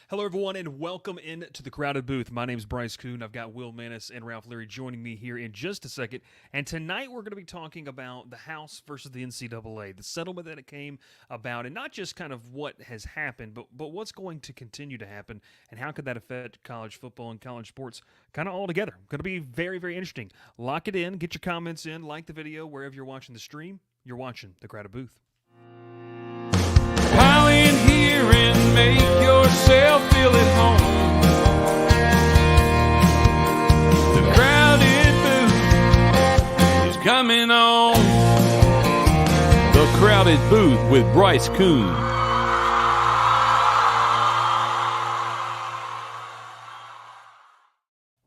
Hello, everyone, and welcome into the crowded booth. My name is Bryce Koon. I've got Will Manis and Ralph Leary joining me here in just a second. And tonight we're going to be talking about the House versus the NCAA, the settlement that it came about, and not just kind of what has happened, but what's going to continue to happen, and how could that affect college football and college sports kind of all together. Going to be very, very interesting. Lock it in, get your comments in, like the video wherever you're watching the stream. You're watching the crowded booth. Pile in here and make yourself feel at home. The crowded booth is coming on. The crowded booth with Bryce Koon.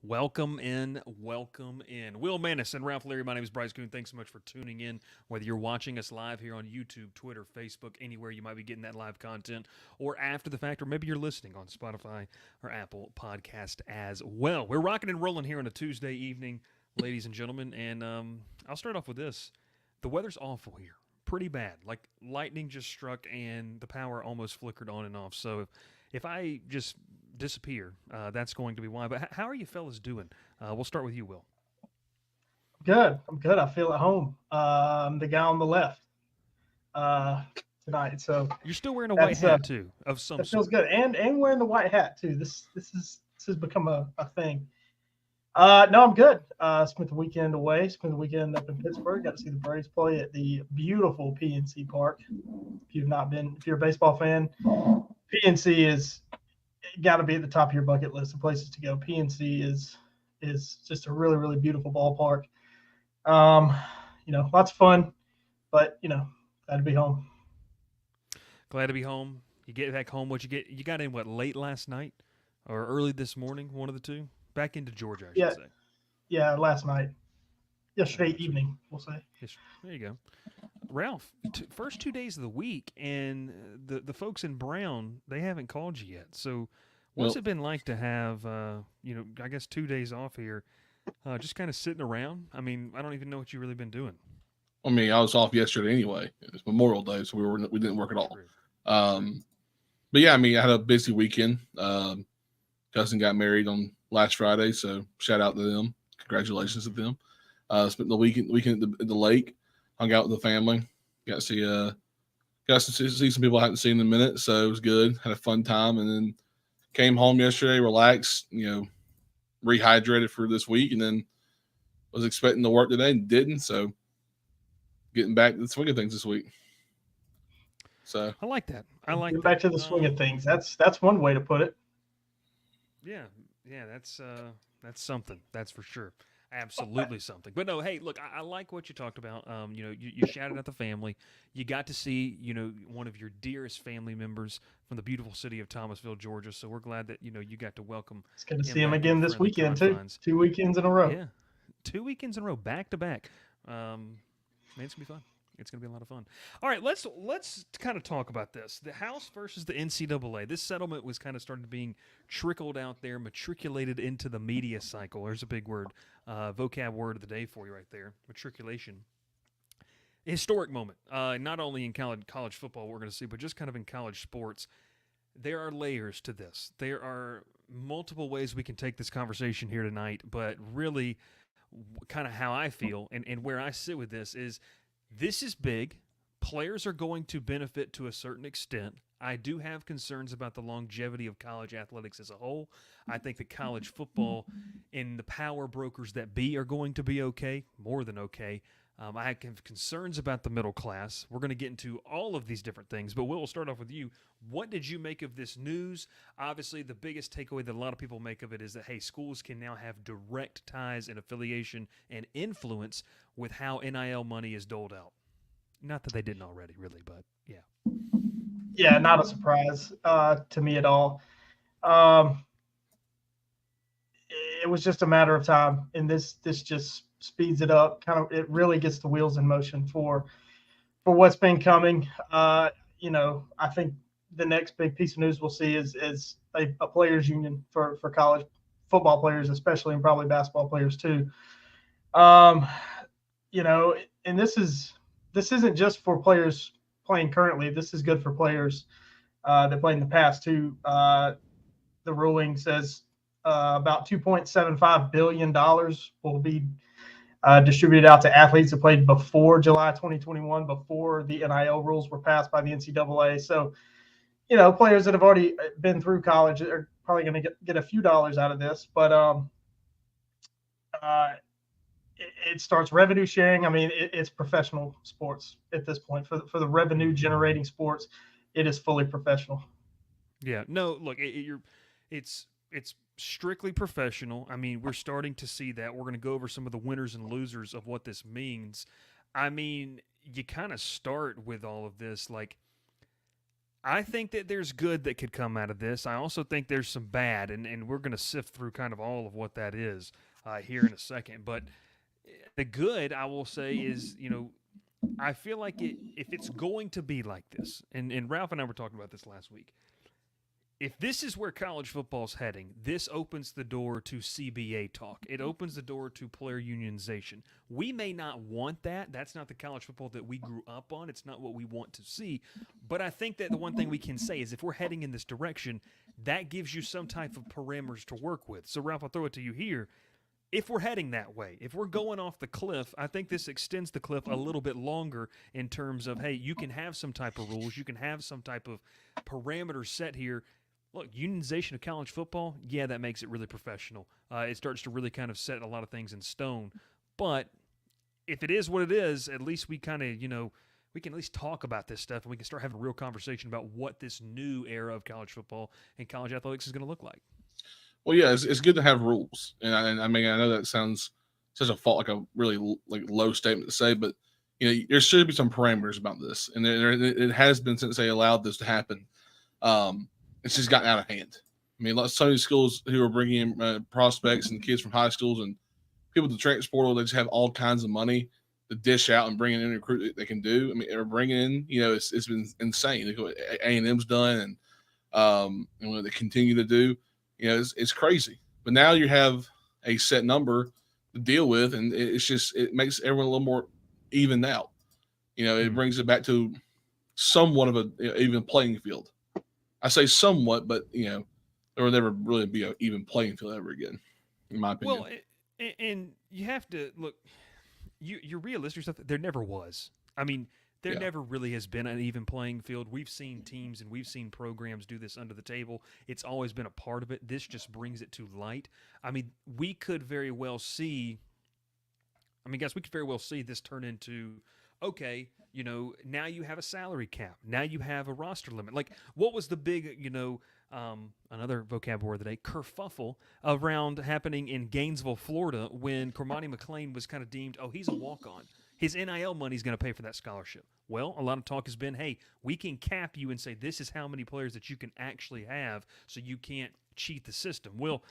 Welcome in, welcome in. Will Manis and Ralph Leary, my name is Bryce Koon. Thanks so much for tuning in, whether you're watching us live here on YouTube, Twitter, Facebook, anywhere you might be getting that live content, or after the fact, or maybe you're listening on Spotify or Apple Podcast as well. We're rocking and rolling here on a Tuesday evening, ladies and gentlemen, and I'll start off with this. The weather's awful here. Pretty bad. Like, lightning just struck and the power almost flickered on and off. So if I just disappear, that's going to be why. But how are you fellas doing? We'll start with you, Will. Good. I'm good. I feel at home. I'm the guy on the left tonight. So you're still wearing a white hat too, of some that sort. feels good. And wearing the white hat too. This has become a thing. No, I'm good. Spent the weekend away. Spent the weekend up in Pittsburgh. Got to see the Braves play at the beautiful PNC Park. If you're a baseball fan, PNC is got to be at the top of your bucket list of places to go. PNC is just a really, really beautiful ballpark. Lots of fun, but glad to be home. Glad to be home. You get back home. You got in late last night or early this morning? One of the two. Back into Georgia, I should say. Yeah, last night. Yesterday evening, we'll say. There you go. Ralph, first 2 days of the week, and the folks in Brown, they haven't called you yet. So what's it been like to have, I guess 2 days off here, just kind of sitting around? I mean, I don't even know what you've really been doing. I mean, I was off yesterday anyway. It was Memorial Day, so we didn't work at all. But yeah, I mean, I had a busy weekend. Cousin got married on last Friday, so shout out to them. Congratulations to them. Spent the weekend at the lake, hung out with the family. Got to see some people I hadn't seen in a minute, so it was good. Had a fun time, and then came home yesterday, relaxed, rehydrated for this week, and then was expecting to work today and didn't. So getting back to the swing of things this week. So I like that. Getting back to the swing of things. That's one way to put it. Yeah, that's something. That's for sure. Absolutely something. But no, hey, look, I like what you talked about. You shouted at the family. You got to see, one of your dearest family members from the beautiful city of Thomasville, Georgia. So we're glad that, you got to welcome. It's good to see him again this weekend, too. 2 weekends in a row. Yeah, 2 weekends in a row, back to back. Man, it's going to be fun. It's going to be a lot of fun. All right, let's kind of talk about this. The House versus the NCAA. This settlement was kind of started being trickled out there, matriculated into the media cycle. There's a big word, vocab word of the day for you right there, matriculation. A historic moment, not only in college football we're going to see, but just kind of in college sports. There are layers to this. There are multiple ways we can take this conversation here tonight, but really kind of how I feel and where I sit with this is big. Players are going to benefit to a certain extent. I do have concerns about the longevity of college athletics as a whole. I think that college football and the power brokers that be are going to be okay, more than okay. I have concerns about the middle class. We're going to get into all of these different things, but we'll start off with you. What did you make of this news? Obviously, the biggest takeaway that a lot of people make of it is that, hey, schools can now have direct ties and affiliation and influence with how NIL money is doled out. Not that they didn't already, really, but yeah. Yeah, not a surprise to me at all. It was just a matter of time, and this just speeds it up. It really gets the wheels in motion for what's been coming. I think the next big piece of news we'll see is a players union for college football players, especially, and probably basketball players too. And this isn't just for players playing currently. This is good for players that play in the past too. the ruling says about $2.75 billion will be distributed out to athletes that played before July 2021, before the NIL rules were passed by the NCAA. So, players that have already been through college are probably going to get a few dollars out of this. But it starts revenue sharing. I mean, it's professional sports at this point. For the revenue generating sports, it is fully professional. Yeah. No, look, it's strictly professional. I mean, we're starting to see that. We're going to go over some of the winners and losers of what this means. I mean, you kind of start with all of this. Like, I think that there's good that could come out of this. I also think there's some bad, and we're going to sift through kind of all of what that is here in a second. But the good, I will say, is, I feel like if it's going to be like this, and Ralph and I were talking about this last week, if this is where college football's heading, this opens the door to CBA talk. It opens the door to player unionization. We may not want that. That's not the college football that we grew up on. It's not what we want to see. But I think that the one thing we can say is if we're heading in this direction, that gives you some type of parameters to work with. So, Ralph, I'll throw it to you here. If we're heading that way, if we're going off the cliff, I think this extends the cliff a little bit longer in terms of, hey, you can have some type of rules. You can have some type of parameters set here. Look, unionization of college football, yeah, that makes it really professional. It starts to really kind of set a lot of things in stone. But if it is what it is, at least we kind of, we can at least talk about this stuff and we can start having a real conversation about what this new era of college football and college athletics is going to look like. Well, yeah, it's good to have rules. And I mean, I know that sounds such a fault, like a really low statement to say, but, there should be some parameters about this. And it has been since they allowed this to happen. It's just gotten out of hand. I mean, some of these schools who are bringing in prospects and kids from high schools and people to transfer portal, they just have all kinds of money to dish out and bring in any recruit that they can do. I mean, they're bringing in, it's been insane. A&M's done and what they continue to do, it's crazy. But now you have a set number to deal with, and it makes everyone a little more even out. It brings it back to somewhat of a even playing field. I say somewhat, but there will never really be an even playing field ever again, in my opinion. Well, and you have to look. You're realistic stuff. There never was. I mean, there never really has been an even playing field. We've seen teams and we've seen programs do this under the table. It's always been a part of it. This just brings it to light. I mean, we could very well see. I mean, guys, we could very well see this turn into, okay, now you have a salary cap. Now you have a roster limit. Like, what was the big, another vocab word today, kerfuffle around happening in Gainesville, Florida, when Cormani McClain was kind of deemed, he's a walk-on. His NIL money is going to pay for that scholarship. Well, a lot of talk has been, hey, we can cap you and say this is how many players that you can actually have so you can't cheat the system. Well,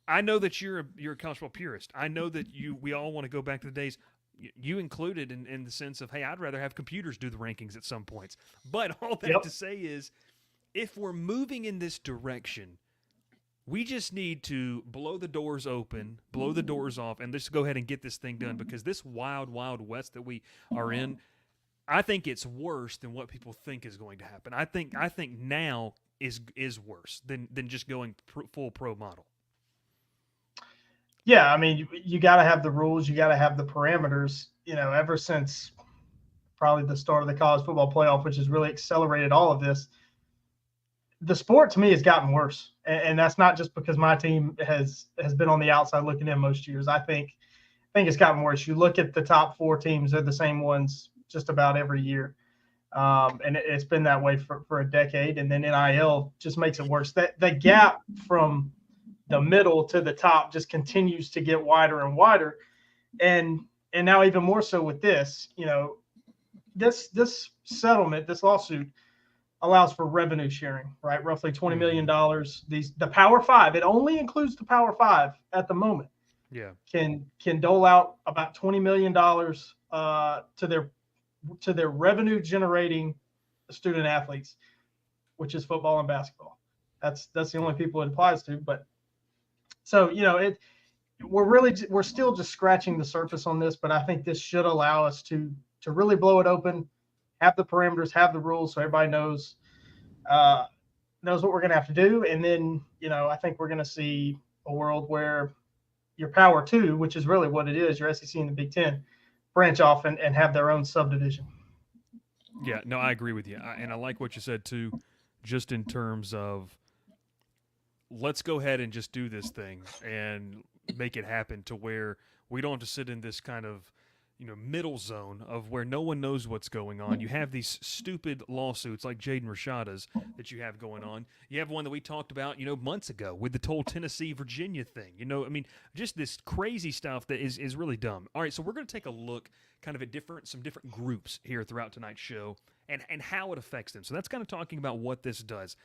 I know that you're a college football purist. I know that we all want to go back to the days – you included in the sense of, hey, I'd rather have computers do the rankings at some points. But all that to say is, if we're moving in this direction, we just need to blow the doors open, blow the doors off, and just go ahead and get this thing done, because this wild, wild west that we are in, I think it's worse than what people think is going to happen. I think now is worse than just going full pro model. Yeah, I mean, you got to have the rules. You got to have the parameters. Ever since probably the start of the college football playoff, which has really accelerated all of this, the sport to me has gotten worse. And that's not just because my team has been on the outside looking in most years. I think it's gotten worse. You look at the top four teams; they're the same ones just about every year. And it's been that way for a decade. And then NIL just makes it worse. The gap from the middle to the top just continues to get wider and wider. And now even more so with this, this settlement, this lawsuit allows for revenue sharing, right? Roughly $20 million. The Power Five, it only includes the Power Five at the moment. Yeah. Can dole out about $20 million to their revenue generating student athletes, which is football and basketball. That's the only people it applies to. But so, we're still just scratching the surface on this, but I think this should allow us to really blow it open, have the parameters, have the rules, so everybody knows knows what we're going to have to do. And then, I think we're going to see a world where your Power Two, which is really what it is, your SEC and the Big Ten, branch off and have their own subdivision. Yeah, no, I agree with you. And I like what you said, too, just in terms of let's go ahead and just do this thing and make it happen to where we don't have to sit in this kind of middle zone of where no one knows what's going on. You have these stupid lawsuits like Jaden Rashada's that you have going on. You have one that we talked about, months ago with the whole Tennessee-Virginia thing. Just this crazy stuff that is really dumb. All right, so we're going to take a look kind of at some different groups here throughout tonight's show and how it affects them. So that's kind of talking about what this does.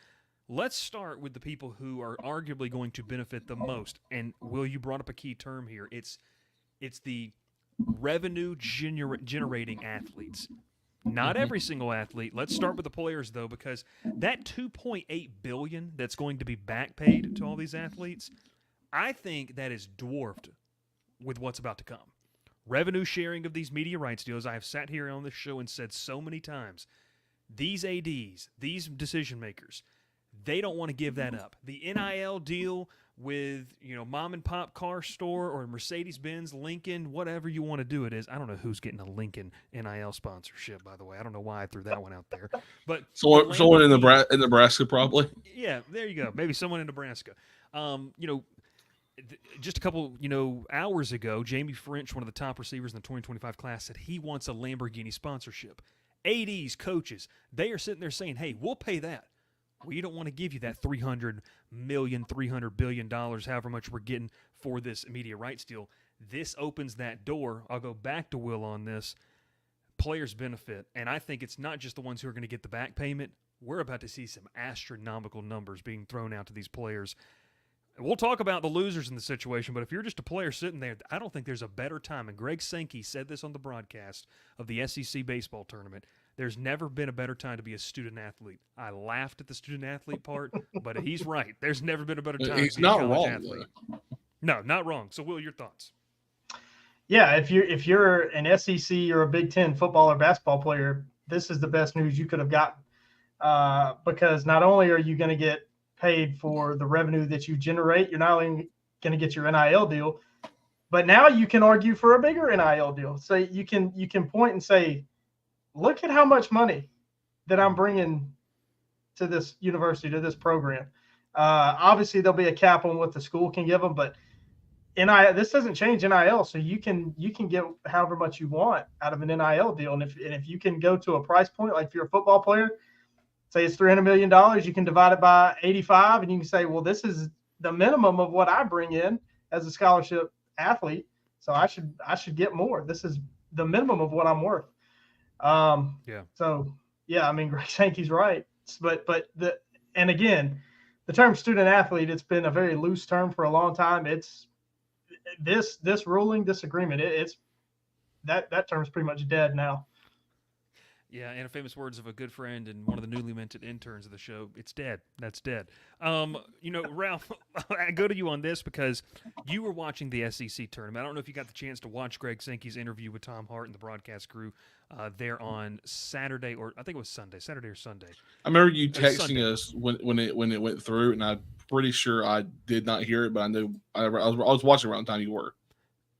Let's start with the people who are arguably going to benefit the most. And Will, you brought up a key term here. It's the revenue generating athletes. Not every single athlete. Let's start with the players, though, because that $2.8 billion that's going to be back paid to all these athletes, I think that is dwarfed with what's about to come. Revenue sharing of these media rights deals, I have sat here on this show and said so many times, these ADs, these decision makers, they don't want to give that up. The NIL deal with, mom and pop car store or Mercedes-Benz, Lincoln, whatever you want to do it is. I don't know who's getting a Lincoln NIL sponsorship, by the way. I don't know why I threw that one out there. But someone in Nebraska probably. Yeah, there you go. Maybe someone in Nebraska. Just a couple, hours ago, Jamie French, one of the top receivers in the 2025 class, said he wants a Lamborghini sponsorship. ADs, coaches, they are sitting there saying, hey, we'll pay that. We don't want to give you that $300 million, $300 billion, however much we're getting for this media rights deal. This opens that door. I'll go back to Will on this. Players benefit, and I think it's not just the ones who are going to get the back payment. We're about to see some astronomical numbers being thrown out to these players. We'll talk about the losers in the situation, but if you're just a player sitting there, I don't think there's a better time. And Greg Sankey said this on the broadcast of the SEC baseball tournament. There's never been a better time to be a student athlete. I laughed at the student athlete part, but he's right. There's never been a better time He's to be a not college wrong, athlete. No, not wrong. So, Will, your thoughts? Yeah, if you're an SEC or a Big Ten football or basketball player, this is the best news you could have gotten, because not only are you going to get paid for the revenue that you generate, you're not only going to get your NIL deal, but now you can argue for a bigger NIL deal. So you can point and say, look at how much money that I'm bringing to this university, to this program. Obviously, there'll be a cap on what the school can give them, but this doesn't change NIL, so you can get however much you want out of an NIL deal. And if you can go to a price point, like if you're a football player, say it's $300 million, you can divide it by 85, and you can say, well, this is the minimum of what I bring in as a scholarship athlete, so I should get more. This is the minimum of what I'm worth. So yeah, I mean, Greg Sankey's right, but again, the term student athlete, it's been a very loose term for a long time. It's this ruling, this agreement, it's that term's pretty much dead now. Yeah, and famous words of a good friend and one of the newly minted interns of the show, it's dead. That's dead. Ralph, I go to you on this because you were watching the SEC tournament. I don't know if you got the chance to watch Greg Sankey's interview with Tom Hart and the broadcast crew there on Saturday, or I think it was Saturday or Sunday. I remember you texting us when it went through, and I'm pretty sure I did not hear it, but I knew I was watching around the time you were.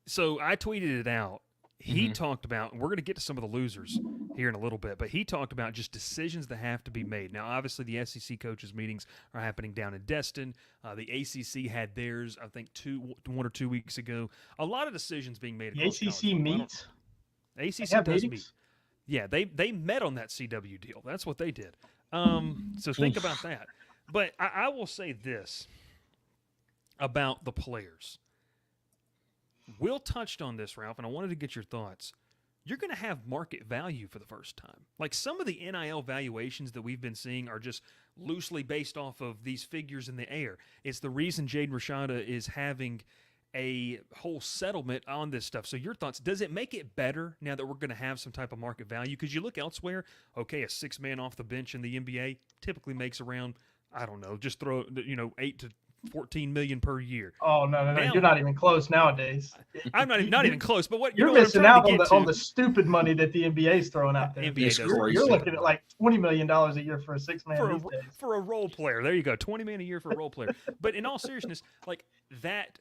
So I tweeted it out. He talked about, and we're going to get to some of the losers here in a little bit, but he talked about just decisions that have to be made. Now, obviously, the SEC coaches' meetings are happening down in Destin. The ACC had theirs, I think, 1 or 2 weeks ago. A lot of decisions being made. The ACC meets? ACC does meet. Yeah, they met on that CW deal. That's what they did. So think about that. But I will say this about the players. Will touched on this, Ralph, and I wanted to get your thoughts. You're going to have market value for the first time. Like some of the NIL valuations that we've been seeing are just loosely based off of these figures in the air. It's the reason Jaden Rashada is having a whole settlement on this stuff. So your thoughts, does it make it better now that we're going to have some type of market value? Because you look elsewhere, okay, a 6-man off the bench in the NBA typically makes around, I don't know, just throw, $8 to $14 million per year. Oh no, Now, you're not even close nowadays. I'm not even close. But what you're what I'm missing trying out to on get on the stupid money that the NBA is throwing out there. NBA It's does throw crazy. You're stupid looking at money. like $20 million a year for a 6-man these days. For a role player. There you go, $20 million a year for a role player. But in all seriousness, like that,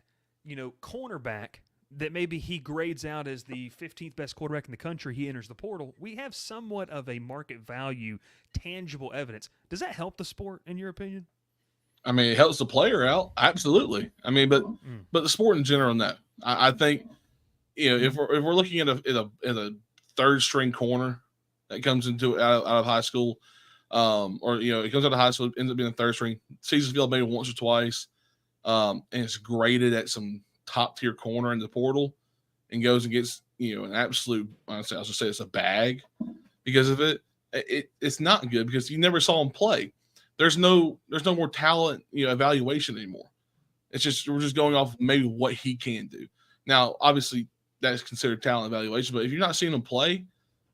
cornerback that maybe he grades out as the 15th best quarterback in the country, he enters the portal. We have somewhat of a market value, tangible evidence. Does that help the sport, in your opinion? I mean, it helps the player out, absolutely. I mean, but the sport in general, no. I think if we're looking at a third string corner that comes into out of high school, or it comes out of high school, ends up being a third string, season's field maybe once or twice, and it's graded at some top tier corner in the portal, and goes and gets an absolute, I'll just say it's a bag because of it. It's not good because you never saw him play. There's no more talent, evaluation anymore. It's just we're just going off maybe what he can do. Now, obviously, that's considered talent evaluation, but if you're not seeing him play,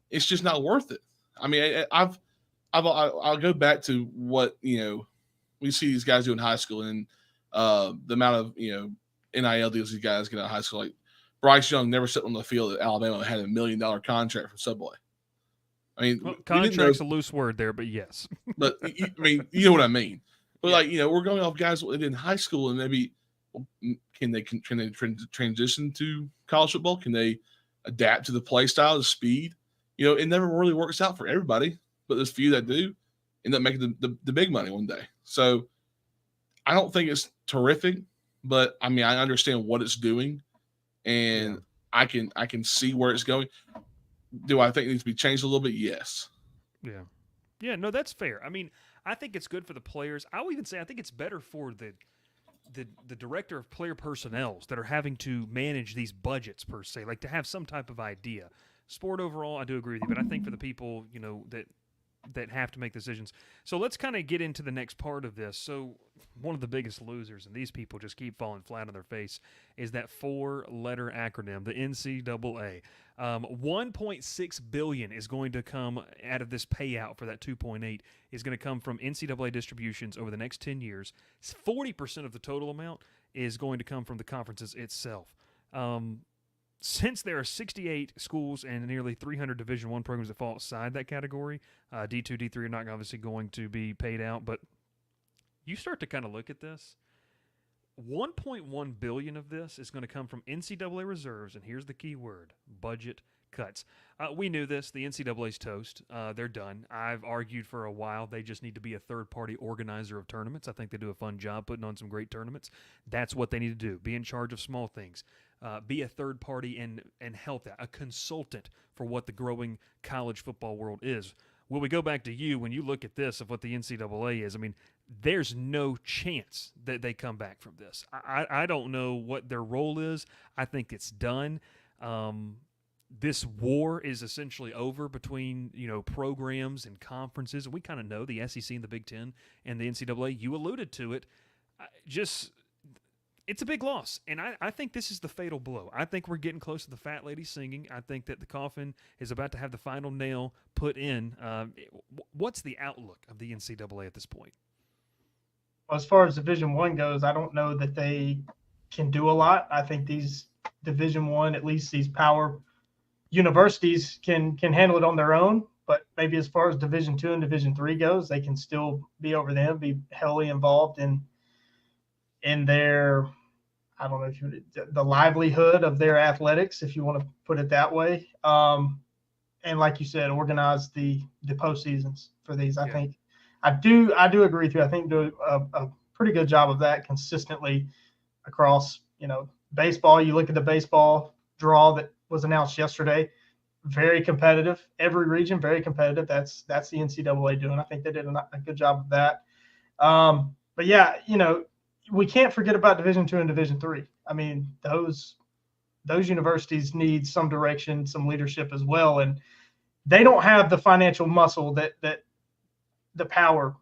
it's just not worth it. I mean, I'll go back to what we see these guys do in high school and the amount of NIL deals these guys get out of high school. Like Bryce Young never stepped on the field at Alabama and had $1 million contract from Subway. I mean, contract's a loose word there, but yes. But I mean, you know what I mean. But we're going off guys in high school, and maybe can they transition to college football? Can they adapt to the play style, the speed? It never really works out for everybody, but there's few that do end up making the big money one day. So I don't think it's terrific, but I mean, I understand what it's doing, and I can see where it's going. Do I think it needs to be changed a little bit? Yes. Yeah. Yeah, no, that's fair. I mean, I think it's good for the players. I would even say I think it's better for the director of player personnels that are having to manage these budgets per se, like to have some type of idea. Sport overall, I do agree with you, but I think for the people, that have to make decisions. So let's kind of get into the next part of this. So one of the biggest losers, and these people just keep falling flat on their face, is that 4-letter acronym, the NCAA. $1.6 billion is going to come out of this payout for that 2.8 is going to come from NCAA distributions over the next 10 years. 40% of the total amount is going to come from the conferences itself. Since there are 68 schools and nearly 300 Division I programs that fall outside that category, D2, D3 are not obviously going to be paid out, but you start to kind of look at this. $1.1 billion of this is going to come from NCAA reserves, and here's the key word: budget cuts. We knew this. The NCAA's toast. They're done. I've argued for a while they just need to be a third-party organizer of tournaments. I think they do a fun job putting on some great tournaments. That's what they need to do. Be in charge of small things. Be a third party and help that, a consultant for what the growing college football world is. Will we go back to you when you look at this of what the NCAA is? I mean, there's no chance that they come back from this. I don't know what their role is. I think it's done. This war is essentially over between programs and conferences. We kind of know the SEC and the Big Ten and the NCAA. You alluded to it. It's a big loss, and I think this is the fatal blow. I think we're getting close to the fat lady singing. I think that the coffin is about to have the final nail put in. What's the outlook of the NCAA at this point? As far as Division I goes, I don't know that they can do a lot. I think these Division I, at least these power universities, can handle it on their own. But maybe as far as Division II and Division III goes, they can still be over them, be heavily involved in their, I don't know if the livelihood of their athletics, if you want to put it that way. And like you said, organize the postseasons for these. I think I do agree with you. I think do a pretty good job of that consistently across, baseball. You look at the baseball draw that was announced yesterday, very competitive. Every region, very competitive. That's the NCAA doing. I think they did a good job of that. But yeah, we can't forget about Division II and Division III. I mean, those universities need some direction, some leadership as well, and they don't have the financial muscle that the power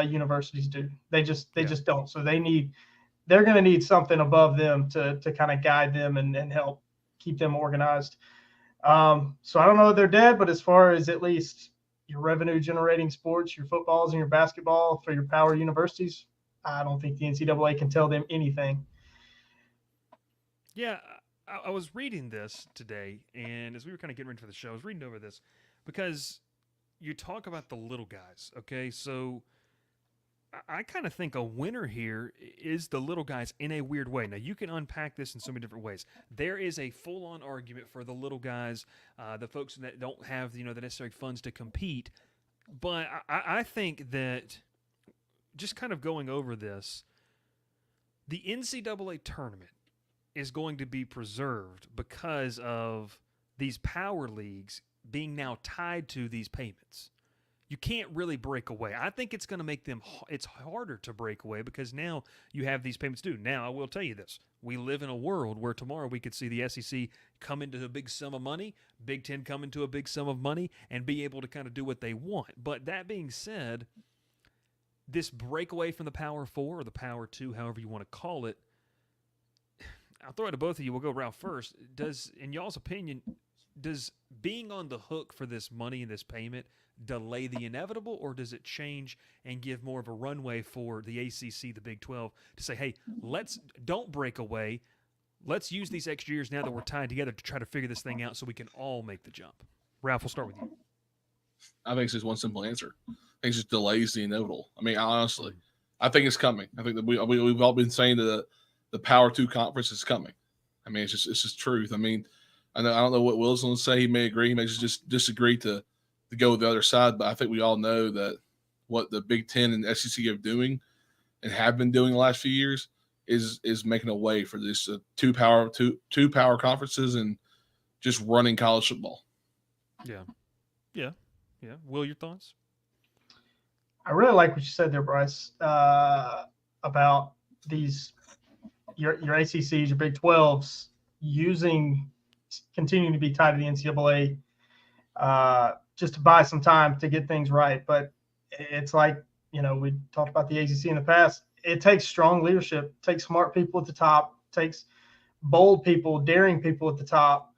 universities do. They just don't. So they're going to need something above them to kind of guide them and help keep them organized. So I don't know if they're dead, but as far as at least your revenue generating sports, your footballs and your basketball for your power universities, I don't think the NCAA can tell them anything. Yeah, I was reading this today, and as we were kind of getting ready for the show, I was reading over this because you talk about the little guys, okay? So I kind of think a winner here is the little guys in a weird way. Now, you can unpack this in so many different ways. There is a full-on argument for the little guys, the folks that don't have the necessary funds to compete. But I think that just kind of going over this, the NCAA tournament is going to be preserved because of these power leagues being now tied to these payments. You can't really break away. I think it's going to make it's harder to break away because now you have these payments due. Now, I will tell you this. We live in a world where tomorrow we could see the SEC come into a big sum of money, Big Ten come into a big sum of money, and be able to kind of do what they want. But that being said, this breakaway from the Power 4 or the Power 2, however you want to call it, I'll throw it to both of you. We'll go Ralph first. In y'all's opinion, does being on the hook for this money and this payment delay the inevitable, or does it change and give more of a runway for the ACC, the Big 12, to say, hey, don't break away. Let's use these extra years now that we're tied together to try to figure this thing out so we can all make the jump. Ralph, we'll start with you. I think it's just one simple answer. I think it just delays the inevitable. I mean, honestly, I think it's coming. I think that we've all been saying that the Power 2 conference is coming. I mean, it's just truth. I mean, I don't know what Will's going to say. He may agree. He may just disagree to go the other side. But I think we all know that what the Big Ten and SEC are doing and have been doing the last few years is making a way for this two power conferences and just running college football. Yeah. Will, your thoughts? I really like what you said there, Bryce, about these your ACCs, your Big 12s continuing to be tied to the NCAA just to buy some time to get things right. But it's like, we talked about the ACC in the past. It takes strong leadership, it takes smart people at the top, it takes bold people, daring people at the top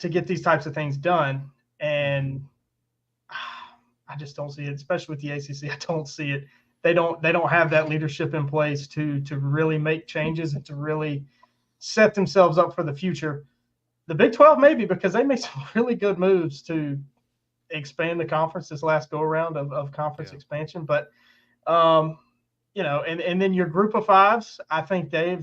to get these types of things done. And I just don't see it, especially with the ACC. I don't see it. They don't have that leadership in place to really make changes and to really set themselves up for the future. The Big 12 maybe, because they made some really good moves to expand the conference this last go around of conference expansion. But and then your group of fives, I think they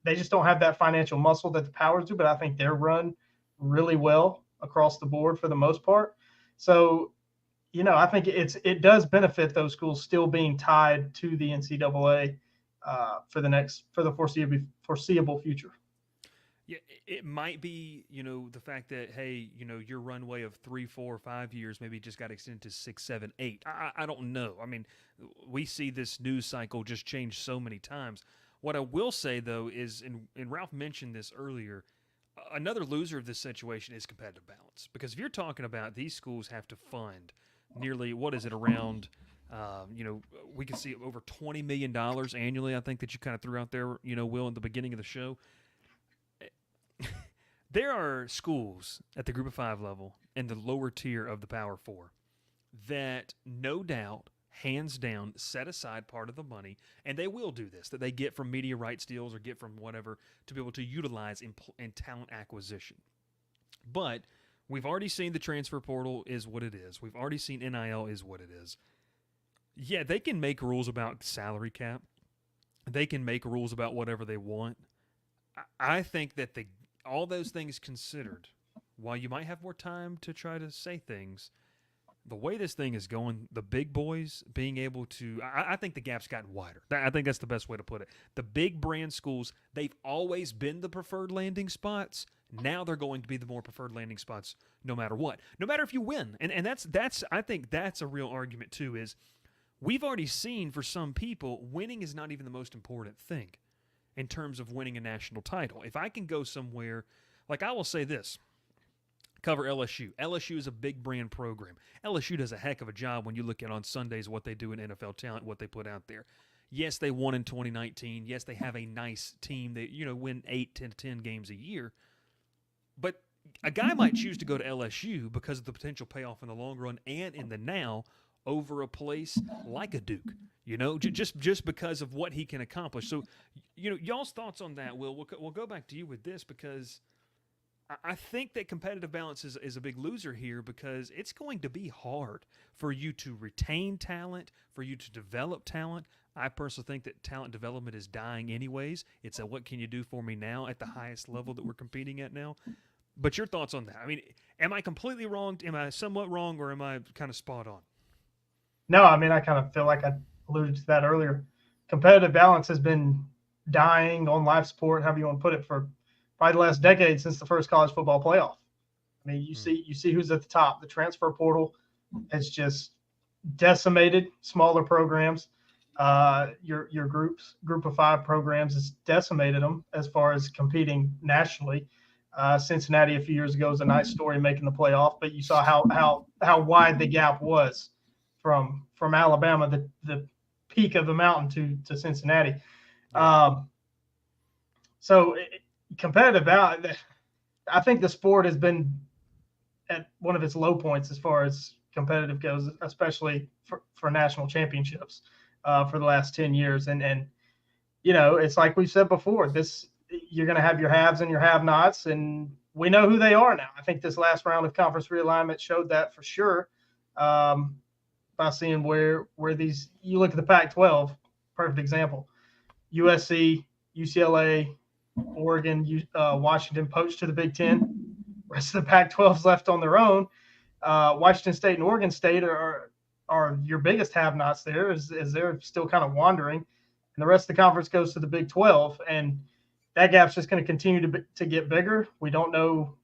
just don't have that financial muscle that the powers do, but I think they're run really well across the board for the most part. So, I think it does benefit those schools still being tied to the NCAA for the foreseeable future. Yeah, it might be, the fact that, hey, your runway of 3, 4, 5 years maybe just got extended to 6, 7, 8. I don't know. I mean, we see this news cycle just change so many times. What I will say, though, is, and Ralph mentioned this earlier, another loser of this situation is competitive balance. Because if you're talking about these schools have to fund nearly, around, we can see over $20 million annually, I think, that you kind of threw out there, Will, at the beginning of the show. There are schools at the Group of 5 level and the lower tier of the Power 4 that no doubt, hands down, set aside part of the money, and they will do this, that they get from media rights deals or get from whatever to be able to utilize in talent acquisition. But we've already seen the transfer portal is what it is. We've already seen NIL is what it is. Yeah, they can make rules about salary cap. They can make rules about whatever they want. I think that all those things considered, while you might have more time to try to say things, the way this thing is going, the big boys being able to, I think the gap's gotten wider. I think that's the best way to put it. The big brand schools, they've always been the preferred landing spots. Now they're going to be the more preferred landing spots no matter what. No matter if you win. And that's I think that's a real argument too, is we've already seen for some people, winning is not even the most important thing in terms of winning a national title. If I can go somewhere, like I will say this, cover LSU. LSU is a big brand program. LSU does a heck of a job when you look at on Sundays what they do in NFL talent, what they put out there. Yes, they won in 2019. Yes, they have a nice team. They win 8, 10 to 10 games a year. But a guy might choose to go to LSU because of the potential payoff in the long run and in the now over a place like a Duke. Just because of what he can accomplish. So, y'all's thoughts on that, Will? We'll go back to you with this because I think that competitive balance is a big loser here because it's going to be hard for you to retain talent, for you to develop talent. I personally think that talent development is dying anyways. It's a what can you do for me now at the highest level that we're competing at now. But your thoughts on that? I mean, am I completely wrong? Am I somewhat wrong, or am I kind of spot on? No, I mean, I kind of feel like I alluded to that earlier. Competitive balance has been dying on life support, however you want to put it, for probably the last decade since the first college football playoff. I mean, you see who's at the top. The transfer portal has just decimated smaller programs. Your group of 5 programs has decimated them as far as competing nationally. Cincinnati a few years ago was a nice story making the playoff, but you saw how wide the gap was from Alabama, the peak of the mountain to Cincinnati. So competitive out. I think the sport has been at one of its low points as far as competitive goes, especially for national championships for the last 10 years. And it's like we've said before, you're going to have your haves and your have-nots, and we know who they are now. I think this last round of conference realignment showed that for sure. By seeing where these, you look at the Pac-12, perfect example. USC, UCLA, Oregon, Washington poached to the Big Ten. Rest of the Pac-12's left on their own. Washington State and Oregon State are your biggest have-nots there, as they're still kind of wandering, and the rest of the conference goes to the Big 12, and that gap's just going to continue to get bigger. We don't know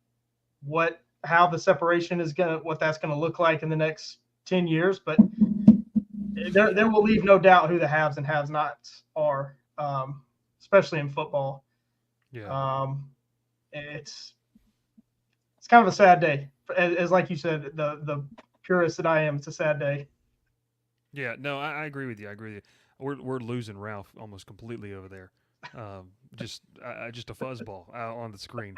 how the separation what that's going to look like in the next 10 years, but there will leave no doubt who the haves and have-nots are, especially in football. Yeah. It's kind of a sad day. As like you said, the purist that I am, it's a sad day. Yeah, no, I agree with you. We're losing Ralph almost completely over there. Just a fuzzball on the screen.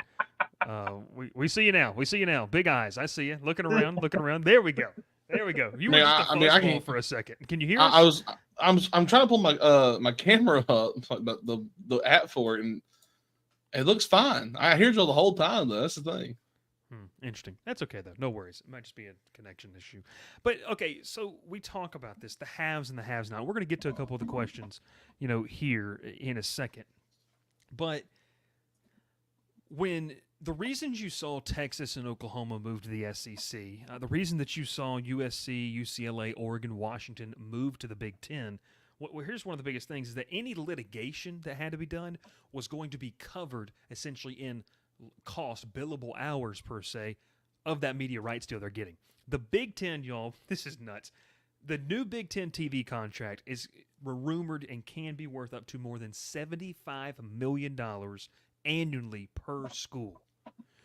We see you now. Big eyes. I see you looking around. There we go. You were just a fuzzball for a second. Can you hear us? I'm trying to pull my camera up, the app for it, and it looks fine. I hear you the whole time though. That's the thing. Interesting. That's okay though. No worries. It might just be a connection issue. But okay, so we talk about this, the haves and the haves not. We're going to get to a couple of the questions, here in a second. But when the reasons you saw Texas and Oklahoma move to the SEC, the reason that you saw USC, UCLA, Oregon, Washington move to the Big Ten, well, here's one of the biggest things is that any litigation that had to be done was going to be covered essentially in cost, billable hours per se, of that media rights deal they're getting. The Big Ten, y'all, this is nuts. The new Big Ten TV contract is rumored and can be worth up to more than $75 million annually per school.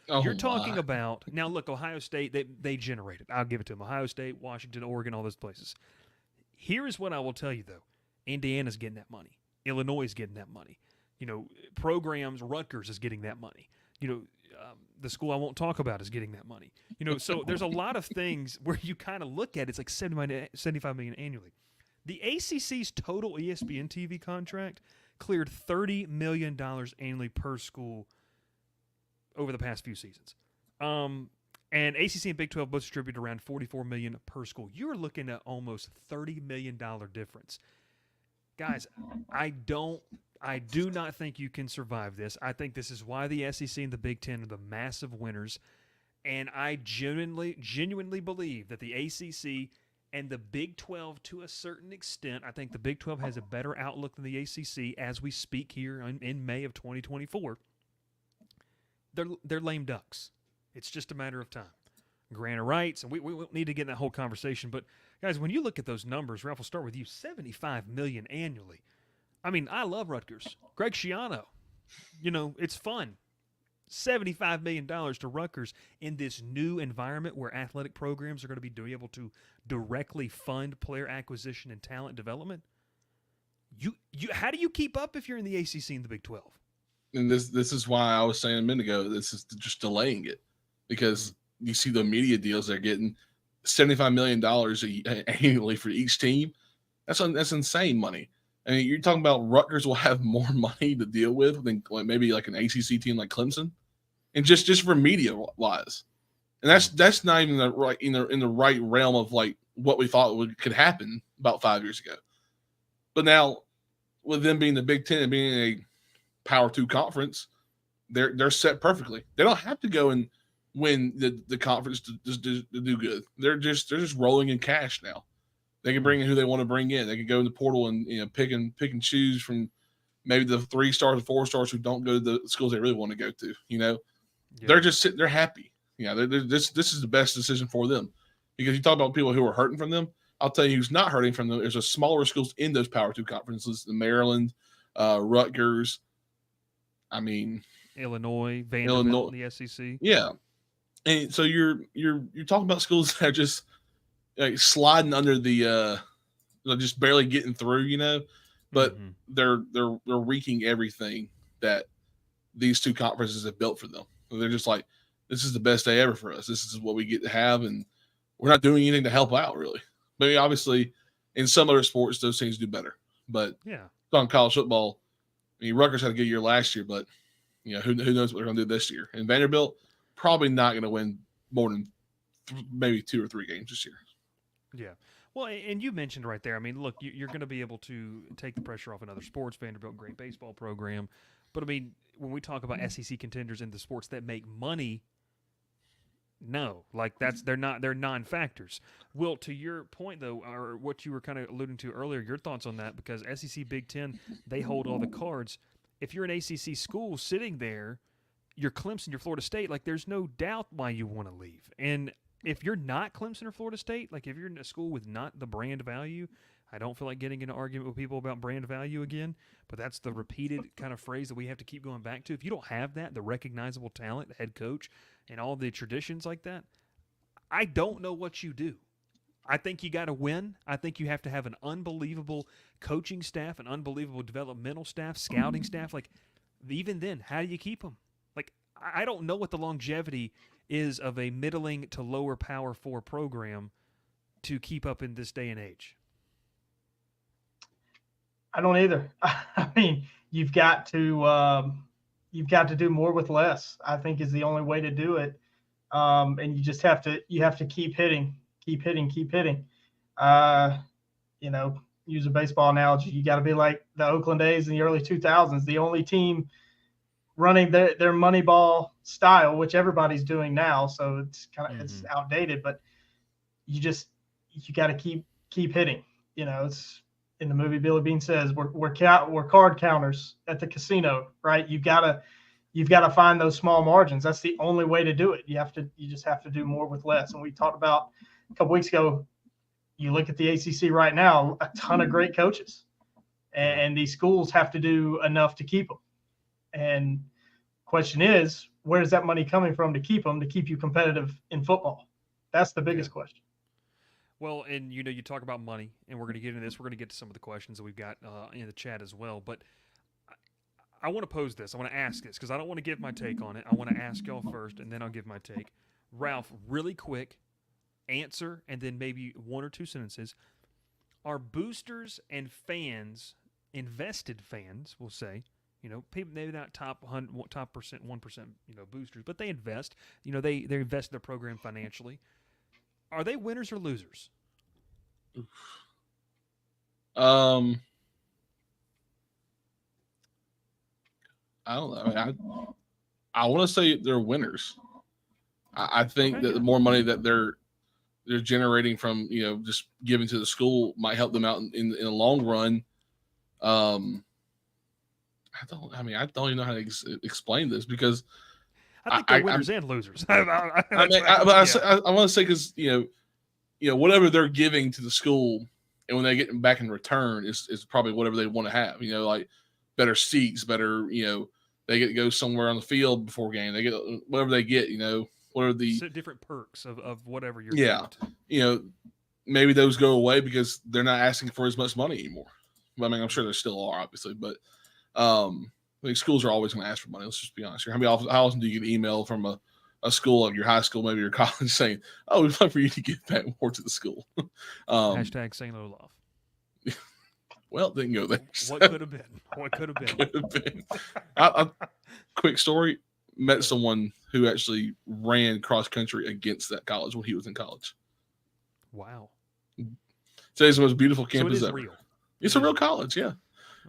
You're talking about, now look, Ohio State, they generate it. I'll give it to them. Ohio State, Washington, Oregon, all those places. Here is what I will tell you, though. Indiana's getting that money. Illinois is getting that money. Programs, Rutgers is getting that money. The school I won't talk about is getting that money. So there's a lot of things where you kind of look at it's like $75 million annually. The ACC's total ESPN TV contract cleared $30 million annually per school over the past few seasons. And ACC and Big 12 both distribute around $44 million per school. You're looking at almost $30 million difference. Guys, I do not think you can survive this. I think this is why the SEC and the Big Ten are the massive winners. And I genuinely believe that the ACC and the Big 12, to a certain extent, I think the Big 12 has a better outlook than the ACC as we speak here in May of 2024. They're lame ducks. It's just a matter of time. Grant of rights, and we won't need to get in that whole conversation. But, guys, when you look at those numbers, Ralph, we'll start with you, $75 million annually. I mean, I love Rutgers. Greg Schiano, it's fun. $75 million to Rutgers in this new environment where athletic programs are going to be able to directly fund player acquisition and talent development. How do you keep up if you're in the ACC and the Big 12? And this is why I was saying a minute ago, this is just delaying it because you see the media deals they're getting. $75 million annually for each team. That's insane money. I mean, you're talking about Rutgers will have more money to deal with than maybe like an ACC team like Clemson, and just for media wise, and that's not even the right in the right realm of like what we thought could happen about 5 years ago. But now, with them being the Big Ten and being a Power 2 conference, they're set perfectly. They don't have to go and win the conference to do good. They're just rolling in cash now. They can bring in who they want to bring in. They can go in the portal and pick and choose from maybe the 3 stars or 4 stars who don't go to the schools they really want to go to. They're just sitting. They're happy. This is the best decision for them, because you talk about people who are hurting from them. I'll tell you who's not hurting from them. There's a smaller schools in those Power 2 conferences: the Maryland, Rutgers. I mean, Illinois, Vanderbilt, the SEC. Yeah, and so you're talking about schools that are just like sliding under the just barely getting through, but they're wreaking everything that these 2 conferences have built for them. They're just like, this is the best day ever for us. This is what we get to have, and we're not doing anything to help out really. But obviously, in some other sports, those things do better. But on college football, I mean, Rutgers had a good year last year, but who knows what they're going to do this year? And Vanderbilt probably not going to win more than maybe 2 or 3 games this year. Yeah. Well, and you mentioned right there, I mean, look, you're going to be able to take the pressure off in other sports. Vanderbilt, great baseball program. But, I mean, when we talk about SEC contenders in the sports that make money, no. Like, they're non-factors. Will, to your point, though, or what you were kind of alluding to earlier, your thoughts on that, because SEC, Big Ten, they hold all the cards. If you're an ACC school sitting there, you're Clemson, you're Florida State, like, there's no doubt why you want to leave. And if you're not Clemson or Florida State, like if you're in a school with not the brand value, I don't feel like getting into an argument with people about brand value again, but that's the repeated kind of phrase that we have to keep going back to. If you don't have that, the recognizable talent, the head coach, and all the traditions like that, I don't know what you do. I think you got to win. I think you have to have an unbelievable coaching staff, an unbelievable developmental staff, scouting staff. Like, even then, how do you keep them? Like, I don't know what the longevity is of a middling to lower Power 4 program to keep up in this day and age. I don't either. I mean, you've got to do more with less, I think, is the only way to do it. And you just have to keep hitting. Use a baseball analogy. You got to be like the Oakland A's in the early 2000s, the only team running their Moneyball style, which everybody's doing now. So it's kind of it's outdated, but you got to keep hitting. It's in the movie. Billy Bean says we're card counters at the casino, right? You've got to find those small margins. That's the only way to do it. You just have to do more with less. And we talked about a couple weeks ago. You look at the ACC right now, a ton of great coaches, and these schools have to do enough to keep them. And question is, where is that money coming from to keep them, to keep you competitive in football? That's the biggest question. Well, and you talk about money, and we're going to get into this. We're going to get to some of the questions that we've got in the chat as well. But I want to pose this. I want to ask this because I don't want to give my take on it. I want to ask y'all first, and then I'll give my take. Ralph, really quick answer, and then maybe 1 or 2 sentences. Are boosters and fans, invested fans, we'll say, people maybe not top 1%, boosters, but they invest. They invest in their program financially. Are they winners or losers? I don't know. I want to say they're winners. I think that the more money that they're generating from just giving to the school might help them out in the long run. I don't even know how to explain this because I think they're winners and losers. I want to say because whatever they're giving to the school, and when they get them back in return, is probably whatever they want to have. Like better seats, better. They get to go somewhere on the field before game. They get whatever they get. What are the different perks of whatever you're doing. Maybe those go away because they're not asking for as much money anymore. I mean, I'm sure there still are, obviously, but schools are always going to ask for money. Let's just be honest here. How often do you get an email from a a school like your high school, maybe your college, saying, "Oh, we'd love for you to give back more to the school." Hashtag St. Olaf. Well, it didn't go there. What could have been? What could have been? Could have been. Quick story: met someone who actually ran cross country against that college when he was in college. Wow! Today's the most beautiful campus ever. Real. It's a real college, yeah.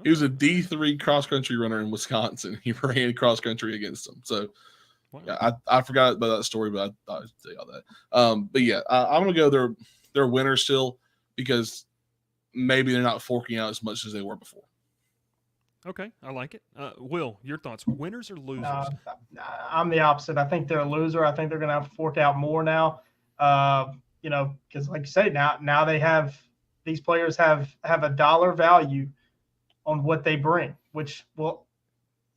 He was a D3 cross country runner in Wisconsin. He ran cross country against them. So, wow. yeah, I forgot about that story, but I thought I'd say all that. But yeah, I'm gonna go. They're winners still because maybe they're not forking out as much as they were before. Okay, I like it. Will, your thoughts? Winners or losers? I'm the opposite. I think they're a loser. I think they're going to have to fork out more now. Because like you say, now they have these players have a dollar value on what they bring, which will,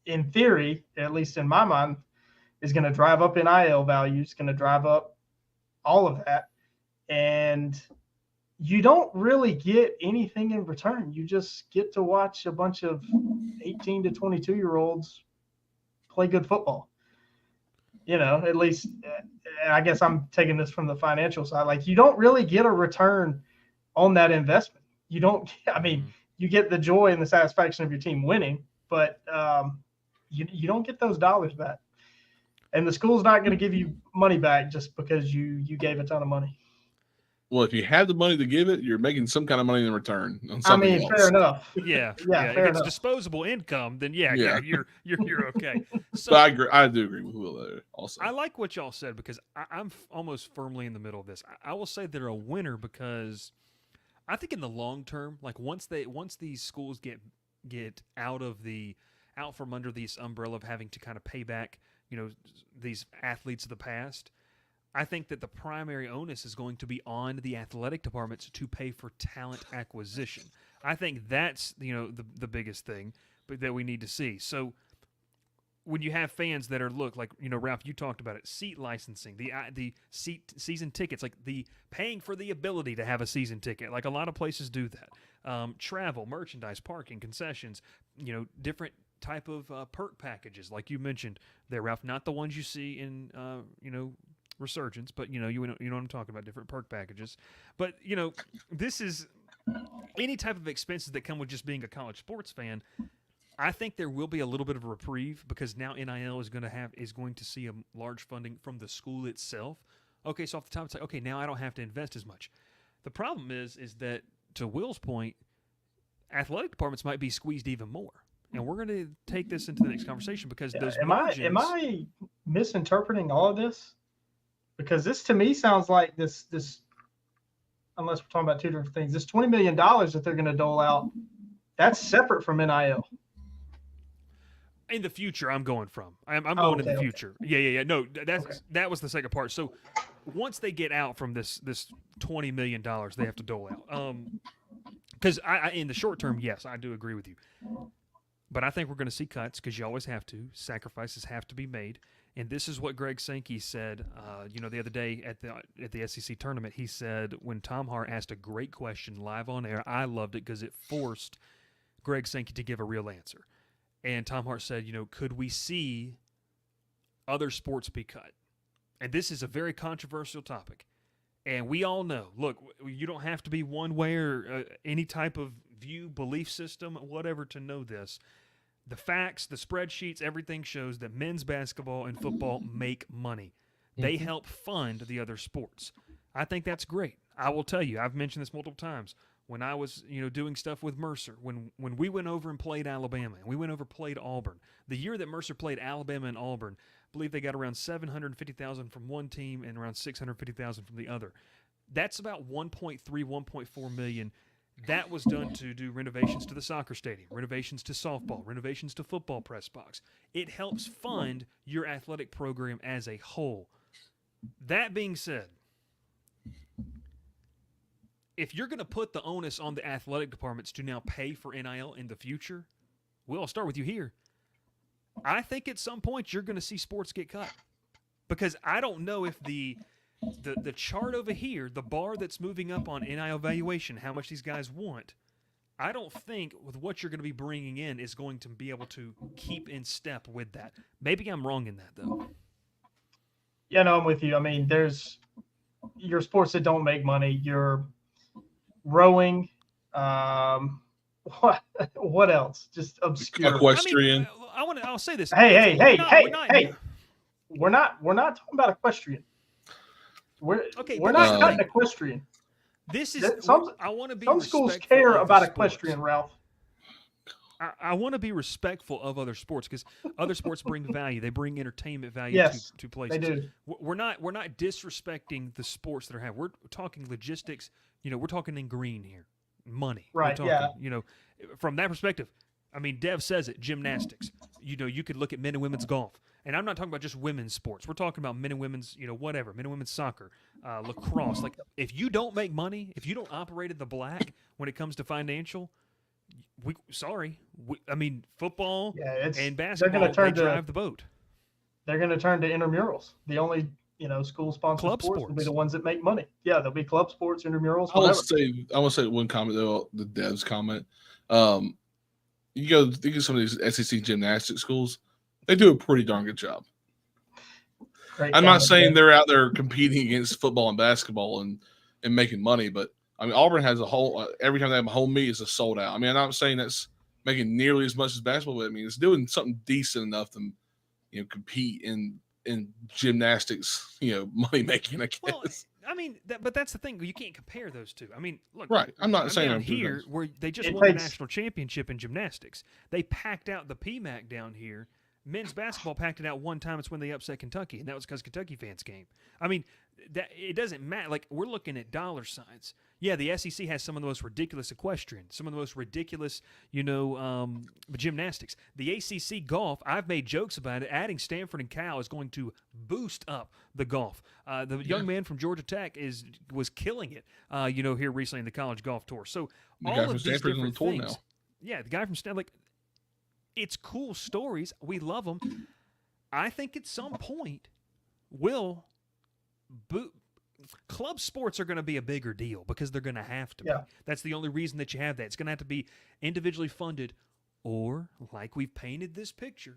in theory, at least in my mind, is going to drive up NIL values, going to drive up all of that, and you don't really get anything in return. You just get to watch a bunch of 18 to 22-year-olds play good football. At least I guess I'm taking this from the financial side. Like, you don't really get a return on that investment. You don't, you get the joy and the satisfaction of your team winning, but you don't get those dollars back. And the school's not going to give you money back just because you gave a ton of money. Well, if you have the money to give it, you're making some kind of money in return on something else. Fair enough. Yeah. Fair if it's enough. disposable income, then you're okay. So, but I agree. I do agree with Will there also. I like what y'all said because I'm almost firmly in the middle of this. I will say they're a winner because I think in the long term, like once these schools get out from under this umbrella of having to kind of pay back, these athletes of the past, I think that the primary onus is going to be on the athletic departments to pay for talent acquisition. I think that's the biggest thing, but that we need to see. So when you have fans that are Ralph, you talked about it, seat licensing, the season tickets, like the paying for the ability to have a season ticket, like a lot of places do that. Travel, merchandise, parking, concessions, different type of perk packages, like you mentioned there, Ralph. Not the ones you see in Resurgence, but you know what I'm talking about, different perk packages. But this is any type of expenses that come with just being a college sports fan. I think there will be a little bit of a reprieve because now NIL is going to see a large funding from the school itself. Okay, so off the top it's like, okay, now I don't have to invest as much. The problem is that, to Will's point, athletic departments might be squeezed even more. And we're going to take this into the next conversation because those margins... Am I misinterpreting all of this? Because this to me sounds like this, unless we're talking about two different things, this $20 million that they're going to dole out, that's separate from NIL. In the future, I'm going from. I'm going in the future. Okay. Yeah. No, that was the second part. So once they get out from this $20 million they have to dole out. Because I in the short term, yes, I do agree with you. But I think we're going to see cuts because you always have to. Sacrifices have to be made. And this is what Greg Sankey said, the other day at the SEC tournament. He said when Tom Hart asked a great question live on air, I loved it because it forced Greg Sankey to give a real answer. And Tom Hart said, could we see other sports be cut? And this is a very controversial topic. And we all know, look, you don't have to be one way or any type of view, belief system, whatever to know this. The facts, the spreadsheets, everything shows that men's basketball and football make money. They help fund the other sports. I think that's great. I will tell you, I've mentioned this multiple times. When I was, doing stuff with Mercer, when we went over and played Alabama, and we went over and played Auburn, the year that Mercer played Alabama and Auburn, I believe they got around $750,000 from one team and around $650,000 from the other. That's about $1.3, $1.4 million. That was done to do renovations to the soccer stadium, renovations to softball, renovations to football press box. It helps fund your athletic program as a whole. That being said, if you're going to put the onus on the athletic departments to now pay for NIL in the future, I'll start with you here. I think at some point you're going to see sports get cut. Because I don't know if the chart over here, the bar that's moving up on NIL valuation, how much these guys want, I don't think with what you're going to be bringing in is going to be able to keep in step with that. Maybe I'm wrong in that, though. Yeah, no, I'm with you. I mean, there's your sports that don't make money. Your rowing. Um, what else? Just obscure. I mean, Equestrian. I'll say this. Hey, hey, We're hey, not. We're hey, not. hey. We're not talking about equestrian. Okay, We're but this not is the cutting thing. equestrian. This is. Some I want to be some schools respectful care of the about sports. equestrian, Ralph. I want to be respectful of other sports because other sports bring value. They bring entertainment value Yes, to they places. do. We're not disrespecting the sports that are happening. We're talking logistics. We're talking in green here, money. Right, We're yeah. talking. From that perspective. I mean, Dev says it. Gymnastics. You could look at men and women's golf, and I'm not talking about just women's sports. We're talking about men and women's, whatever, men and women's soccer, lacrosse. Like, if you don't make money, if you don't operate in the black when it comes to financial. I mean, football Yeah, and they're basketball, going to turn they drive the boat. they're going to turn to intramurals. The only school sponsored Club sports will be sports. the ones that make money. Yeah, there'll be club sports, intramurals, I want whatever. to say one comment though. The Dev's comment. You go think of some of these SEC gymnastics schools. They do a pretty darn good job. Great I'm not comment, saying Dave. they're out there competing against football and basketball and making money, but I mean Auburn has a whole every time they have a home meet is a sold out. I mean, I'm not saying that's making nearly as much as basketball, but I mean it's doing something decent enough to compete in gymnastics, money making. I guess. Well, I mean, but that's the thing. You can't compare those two. I mean, look. Right. I'm not saying down I'm doing here those. where they just It won the takes- national championship in gymnastics. They packed out the PMAC down here. Men's basketball packed it out one time. It's when they upset Kentucky, and that was because Kentucky fans came. I mean, that it doesn't matter. Like, we're looking at dollar signs. Yeah, the SEC has some of the most ridiculous equestrian, some of the most ridiculous, gymnastics. The ACC golf, I've made jokes about it. Adding Stanford and Cal is going to boost up the golf. The young man from Georgia Tech was killing it, here recently in the college golf tour. So The guy all from of these Stanford's on the different tour things. now. Yeah, the guy from Stanford. Like, it's cool stories. We love them. I think at some point, club sports are going to be a bigger deal because they're going to have to be. Yeah. That's the only reason that you have that. It's going to have to be individually funded, or like we've painted this picture,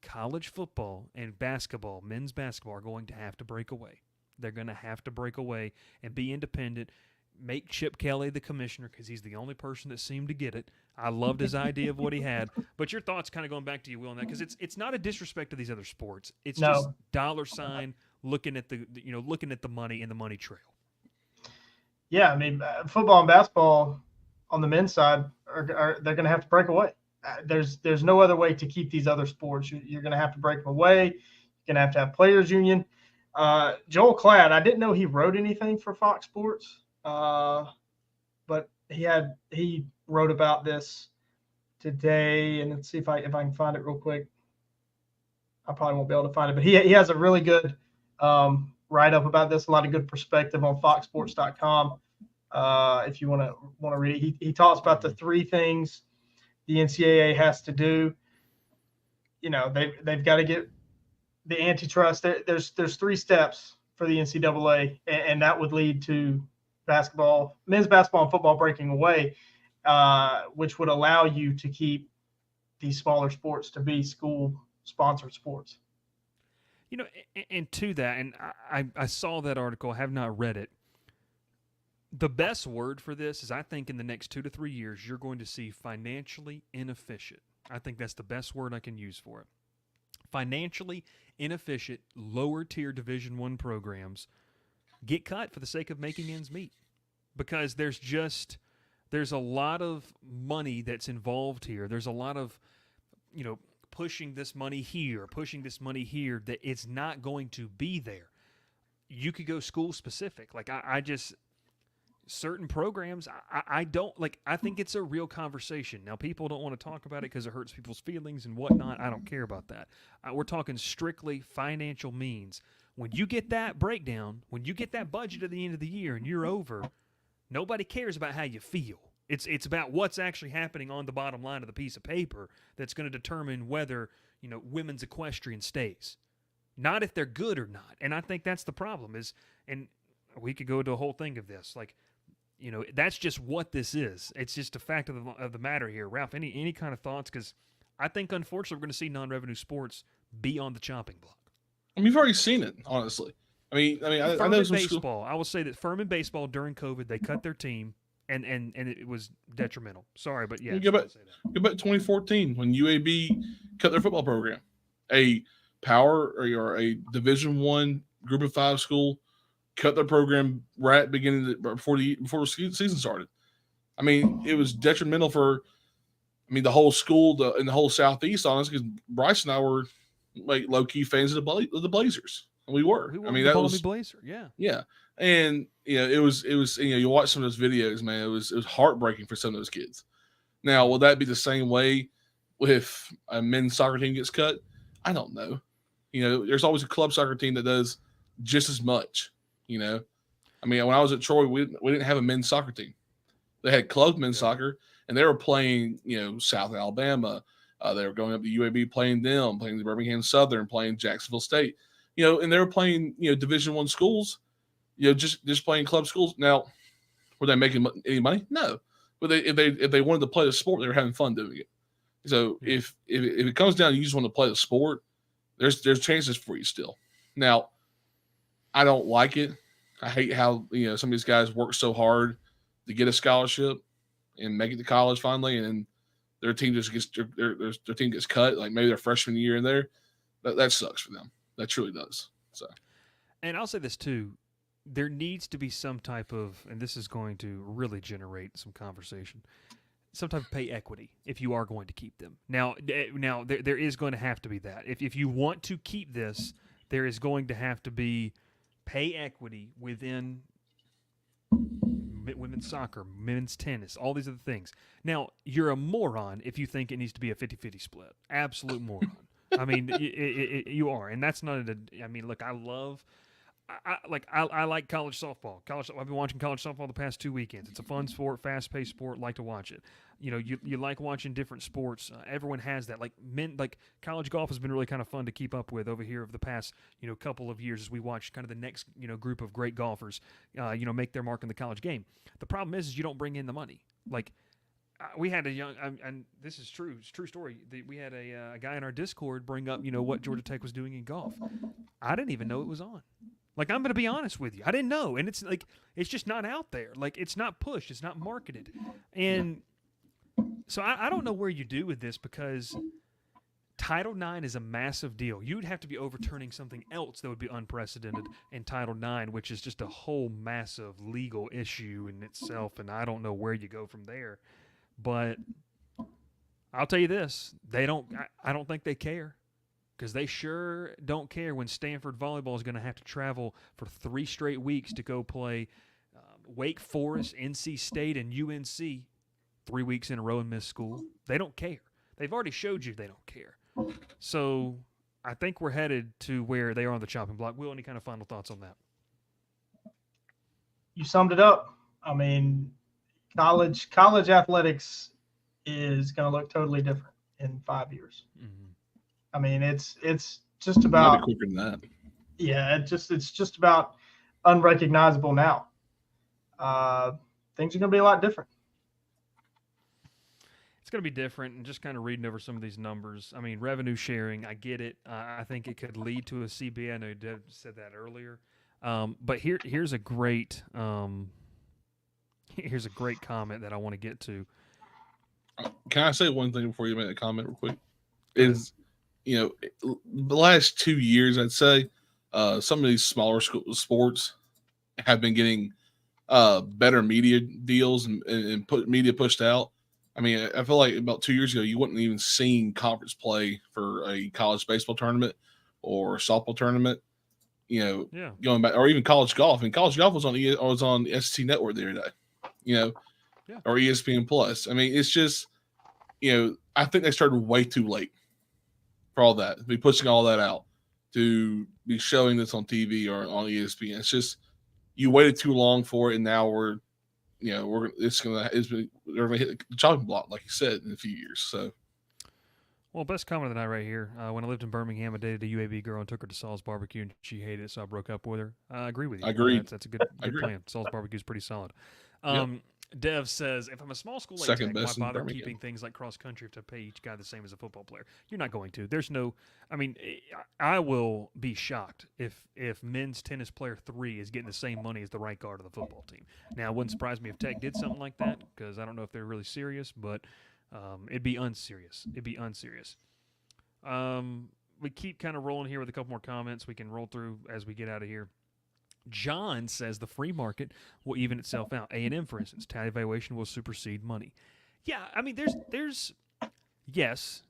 college football and basketball, men's basketball, are going to have to break away. They're going to have to break away and be independent. Make Chip Kelly the commissioner because he's the only person that seemed to get it. I loved his idea of what he had. But your thoughts, kind of going back to you, Will, on that, because it's not a disrespect to these other sports. It's No. just dollar sign looking at the money and the money trail. Yeah, I mean, football and basketball on the men's side they're going to have to break away. There's no other way to keep these other sports. You're going to have to break them away. You're going to have players union. Joel Klatt, I didn't know he wrote anything for Fox Sports, but he wrote about this today, and let's see if I can find it real quick. I probably won't be able to find it, but he has a really good write up about this. A lot of good perspective on FoxSports.com. If you want to read it, he talks about the three things the NCAA has to do. They've got to get the antitrust. There's three steps for the NCAA, and that would lead to men's basketball and football breaking away, which would allow you to keep these smaller sports to be school-sponsored sports. And to that, and I saw that article, I have not read it. The best word for this is I think in the next 2 to 3 years, you're going to see financially inefficient. I think that's the best word I can use for it. Financially inefficient, lower-tier Division I programs get cut for the sake of making ends meet, because there's a lot of money that's involved here. There's a lot of, pushing this money here, that it's not going to be there. You could go school specific. Like certain programs, I don't like. I think it's a real conversation. Now, people don't want to talk about it because it hurts people's feelings and whatnot. I don't care about that. We're talking strictly financial means. When you get that breakdown, when you get that budget at the end of the year and you're over, nobody cares about how you feel. It's about what's actually happening on the bottom line of the piece of paper that's going to determine whether women's equestrian stays, not if they're good or not. And I think that's the problem. And we could go into a whole thing of this, like. That's just what this is. It's just a fact of the matter here. Ralph, any kind of thoughts? Because I think, unfortunately, we're going to see non-revenue sports be on the chopping block. I mean, you've already seen it, honestly. I know Furman some school. baseball. I will say that Furman baseball during COVID, they cut their team, and it was detrimental. Sorry, but yeah, You just go wanna back, say that. go back to 2014 when UAB cut their football program. A power or a Division One Group of Five school cut their program right at the beginning before the season started. I mean, it was detrimental for the whole school and the whole Southeast, honestly, because Bryce and I were like low key fans of the Blazers. And we were. We I won mean, the that Balmy was Blazer. Yeah. yeah. And it was you watch some of those videos, man. It was heartbreaking for some of those kids. Now, will that be the same way if a men's soccer team gets cut? I don't know. There's always a club soccer team that does just as much. When I was at Troy, we didn't have a men's soccer team. They had club men's soccer, and they were playing, South Alabama. They were going up to UAB, playing the Birmingham Southern, playing Jacksonville State. And they were playing, Division One schools. Just playing club schools. Now, were they making any money? No, but if they wanted to play the sport, they were having fun doing it. So if it comes down to you just want to play the sport, there's chances for you still. Now, I don't like it. I hate how some of these guys work so hard to get a scholarship and make it to college finally, and their team just gets their team gets cut, like maybe their freshman year in there. That sucks for them. That truly does. So, And I'll say this too. There needs to be some type of, and this is going to really generate some conversation, some type of pay equity if you are going to keep them. Now there is going to have to be that. If you want to keep this, there is going to have to be pay equity within women's soccer, men's tennis, all these other things. Now, you're a moron if you think it needs to be a 50-50 split. Absolute moron. I mean, you are, and that's not look, I like college softball. I've been watching college softball the past 2 weekends. It's a fun sport, fast-paced sport. Like to watch it. You like watching different sports. Everyone has that. Like college golf has been really kind of fun to keep up with over here over the past couple of years as we watch kind of the next group of great golfers make their mark in the college game. The problem is you don't bring in the money. Like we had a young, and this is true. It's a true story. We had a guy in our Discord bring up what Georgia Tech was doing in golf. I didn't even know it was on. Like, I'm going to be honest with you. I didn't know. And it's like, it's just not out there. Like, it's not pushed. It's not marketed. And so I don't know where you do with this because Title IX is a massive deal. You'd have to be overturning something else that would be unprecedented in Title IX, which is just a whole massive legal issue in itself. And I don't know where you go from there. But I'll tell you this. I don't think they care. Because they sure don't care when Stanford volleyball is going to have to travel for 3 straight weeks to go play Wake Forest, NC State, and UNC 3 weeks in a row and miss school. They don't care. They've already showed you they don't care. So I think we're headed to where they are on the chopping block. Will, any kind of final thoughts on that? You summed it up. I mean, college athletics is going to look totally different in 5 years. Mm-hmm. I mean, it's just about quicker than that. Yeah, it's just about unrecognizable now. Things are going to be a lot different. It's going to be different, and just kind of reading over some of these numbers. I mean, revenue sharing, I get it. I think it could lead to a CBA. I know Deb said that earlier. But here's a great comment that I want to get to. Can I say one thing before you make that comment real quick? Is the last 2 years, I'd say, some of these smaller sports have been getting better media deals and put media pushed out. I mean, I feel like about 2 years ago, you wouldn't even seen conference play for a college baseball tournament or softball tournament. Going back, or even college golf. And college golf was on the SEC Network the other day. Or ESPN Plus. I mean, it's just I think they started way too late for all that, to be pushing all that out, to be showing this on TV or on ESPN. It's just you waited too long for it, and now they're gonna hit the chopping block, like you said, in a few years. So, well, best comment of the night right here. When I lived in Birmingham, I dated a UAB girl and took her to Saul's Barbecue, and she hated it, so I broke up with her. I agree with you. I agree. That's a good agree. plan. Saul's Barbecue is pretty solid. Yep. Dev says, if I'm a small school like Second Tech, why best in bother Birmingham. keeping things like cross country if to pay each guy the same as a football player? You're not going to. There's no. I mean, I will be shocked if men's tennis player 3 is getting the same money as the right guard of the football team. Now, it wouldn't surprise me if Tech did something like that because I don't know if they're really serious, but it'd be unserious. It'd be unserious. We keep kind of rolling here with a couple more comments we can roll through as we get out of here. John says the free market will even itself out. A&M, for instance, talent evaluation will supersede money. Yeah, I mean, there's yes,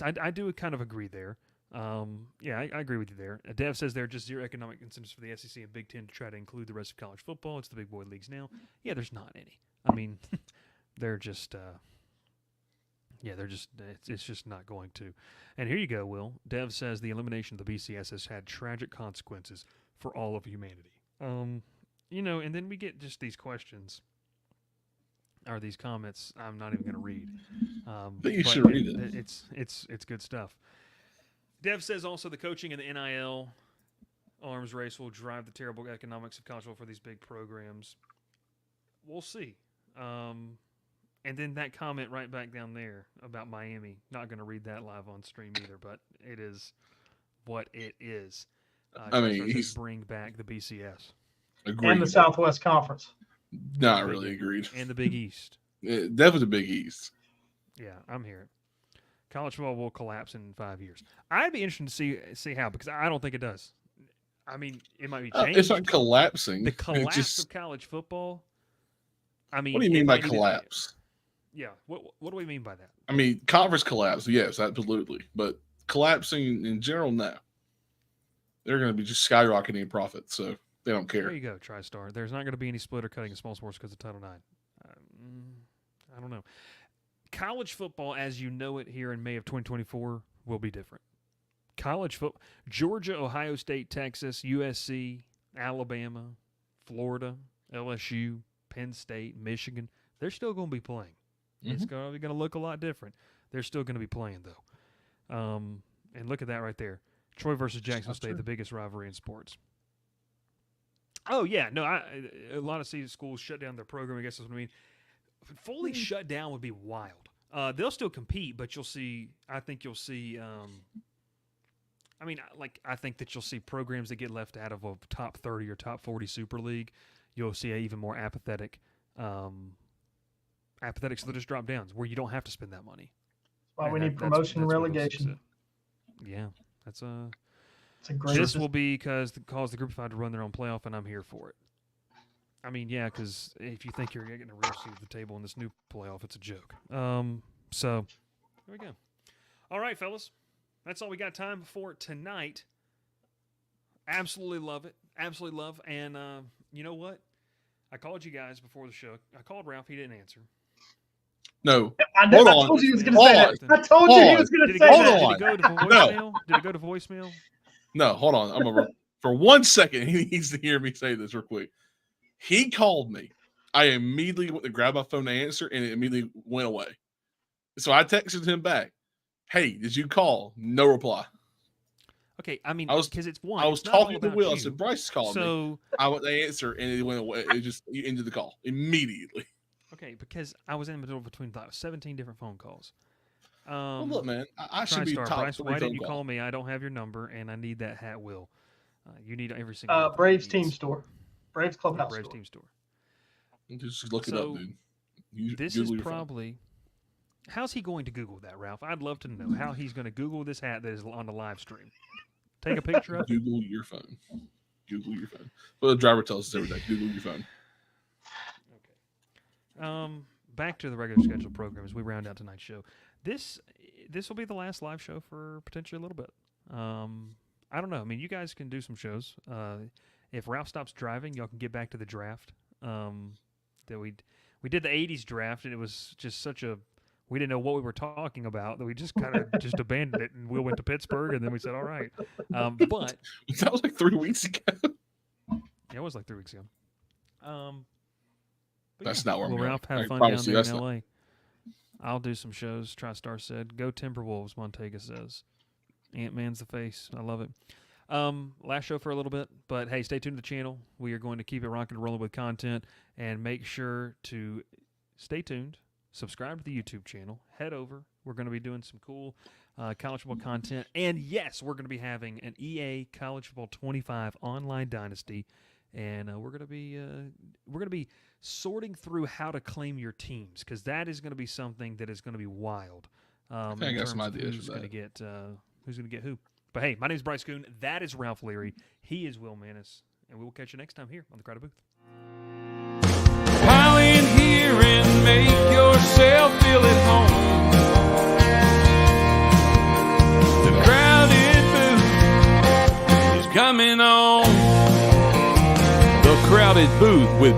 I do kind of agree there. Yeah, I agree with you there. Dev says there are just zero economic incentives for the SEC and Big Ten to try to include the rest of college football. It's the big boy leagues now. Yeah, there's not any. I mean, they're just it's just not going to. And here you go, Will. Dev says the elimination of the BCS has had tragic consequences for all of humanity. And then we get just these questions or these comments I'm not even going to read. But you should read it. It's good stuff. Dev says also the coaching and the NIL arms race will drive the terrible economics of college football for these big programs. We'll see. And then that comment right back down there about Miami. Not going to read that live on stream either, but it is what it is. I mean, he's bring back the BCS. Agreed. And the Southwest Conference. Not really agreed. And the Big East. Definitely the Big East. Yeah, I'm here. College football will collapse in 5 years. I'd be interested to see how, because I don't think it does. I mean, it might be changed. It's not collapsing. The collapse of college football. I mean, what do you mean by collapse? Yeah. What do we mean by that? I mean, conference collapse, yes, absolutely. But collapsing in general, no. They're going to be just skyrocketing in profit, so they don't care. There you go, TriStar. There's not going to be any split or cutting of small sports because of Title IX. I don't know. College football, as you know it here in May of 2024, will be different. College football, Georgia, Ohio State, Texas, USC, Alabama, Florida, LSU, Penn State, Michigan, they're still going to be playing. Mm-hmm. It's going to look a lot different. They're still going to be playing, though. And look at that right there. Troy versus Jacksonville State, the biggest rivalry in sports. Oh, yeah. No, a lot of schools shut down their program. I guess that's what I mean. Fully shut down would be wild. They'll still compete, but you'll see – I think you'll see I think that you'll see programs that get left out of a top 30 or top 40 Super League. You'll see even more apathetic so just drop downs where you don't have to spend that money. That's why we need promotion and relegation. Yeah, it's a great. This will be cause the Group of 5 to run their own playoff, and I'm here for it. I mean, yeah, because if you think you're getting a real seat at the table in this new playoff, it's a joke. So there we go. All right, fellas, that's all we got time for tonight. Absolutely love it. Absolutely love. And you know what? I called you guys before the show. I called Ralph. He didn't answer. No. I told you he was going to say that. I told you he was going to say that. Did it go to voicemail? No. Did it go to voicemail? No, hold on. For 1 second, he needs to hear me say this real quick. He called me. I immediately went to grab my phone to answer, and it immediately went away. So I texted him back, "Hey, did you call?" No reply. Okay, I mean, because it's one. I was talking to Will. I said, "Bryce called me." I went to answer, and it went away. You ended the call immediately. Okay, because I was in the middle between 17 different phone calls. Well, look, man, I should be top Bryce, 3 why phone didn't you call. call me? I don't have your number, and I need that hat, Will. You need every single Braves team store. Braves clubhouse Braves store. team store. Just look it up, dude. This is probably. How's he going to Google that, Ralph? I'd love to know how he's going to Google this hat that is on the live stream. Take a picture of it. Google your phone. Google your phone. Well, the driver tells us every day. Google your phone. Okay. Back to the regular scheduled program as we round out tonight's show. This will be the last live show for potentially a little bit. I don't know. I mean, you guys can do some shows. If Ralph stops driving, y'all can get back to the draft. That we did the '80s draft, and it was just such a we didn't know what we were talking about that we just kind of just abandoned it, and Will went to Pittsburgh, and then we said, all right. But that was like 3 weeks ago. Yeah, it was like 3 weeks ago. That's not where I'm going. Ralph have fun down there in LA. I'll do some shows. TriStar said, "Go Timberwolves." Montega says, "Ant-Man's the face." I love it. Last show for a little bit, but hey, stay tuned to the channel. We are going to keep it rocking and rolling with content, and make sure to stay tuned. Subscribe to the YouTube channel. Head over. We're going to be doing some cool college football content. And, yes, we're going to be having an EA College Football 25 online dynasty. And we're going to be sorting through how to claim your teams, because that is going to be something that is going to be wild. I think I got some ideas who's for going that. to get who's going to get who. But, hey, my name is Bryce Koon. That is Ralph Leary. He is Will Manis. And we will catch you next time here on the Crowded Booth. Pile in here and make yourself feel at home. The Crowded Booth is coming on. The Crowded Booth with